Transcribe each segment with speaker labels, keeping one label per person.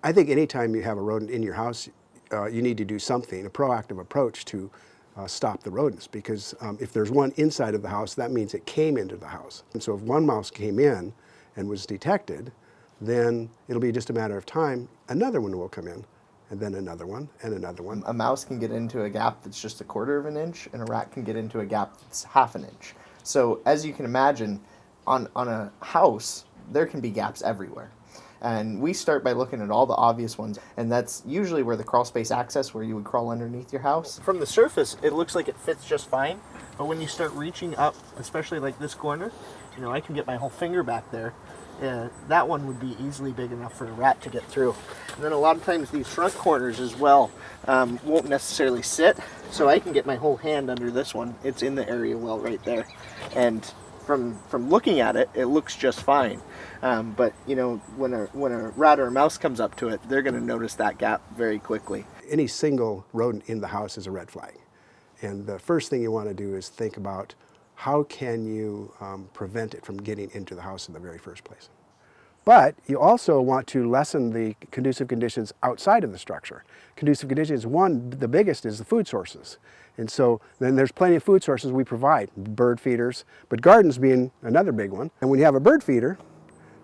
Speaker 1: I think anytime you have a rodent in your house, you need to do something, a proactive approach to stop the rodents, because if there's one inside of the house, that means it came into the house. And so if one mouse came in and was detected, then it'll be just a matter of time, another one will come in, and then another one, and another one.
Speaker 2: A mouse can get into a gap that's just 1/4 of an inch, and a rat can get into a gap that's 1/2 an inch. So as you can imagine, on a house, there can be gaps everywhere. And we start by looking at all the obvious ones, and that's usually where the crawl space access, where you would crawl underneath your house. From the surface, it looks like it fits just fine, but when you start reaching up, especially like this corner, you know, I can get my whole finger back there. That one would be easily big enough for a rat to get through. And then a lot of times these front corners as well won't necessarily sit, so I can get my whole hand under this one. It's in the area well right there. And from looking at it, it looks just fine. But you know, when a rat or a mouse comes up to it, they're going to notice that gap very quickly.
Speaker 1: Any single rodent in the house is a red flag. And the first thing you want to do is think about how can you prevent it from getting into the house in the very first place. But you also want to lessen the conducive conditions outside of the structure. Conducive conditions, one, the biggest is the food sources. And so then there's plenty of food sources we provide, bird feeders, but gardens being another big one. And when you have a bird feeder,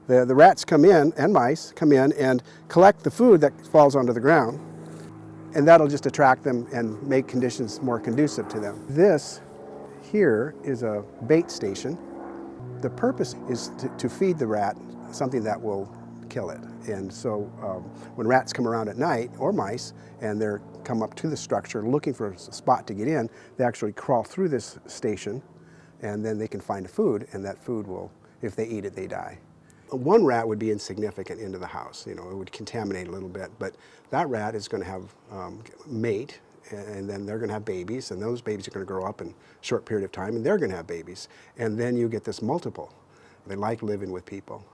Speaker 1: the rats come in, and mice come in and collect the food that falls onto the ground, and that'll just attract them and make conditions more conducive to them. This here is a bait station. The purpose is to feed the rat something that will kill it. And so when rats come around at night, or mice, and they come up to the structure looking for a spot to get in, they actually crawl through this station, and then they can find a food, and that food will, if they eat it, they die. One rat would be insignificant into the house. You know, it would contaminate a little bit, but that rat is going to have mate, and then they're going to have babies, and those babies are going to grow up in a short period of time, and they're going to have babies. And then you get this multiple. They like living with people.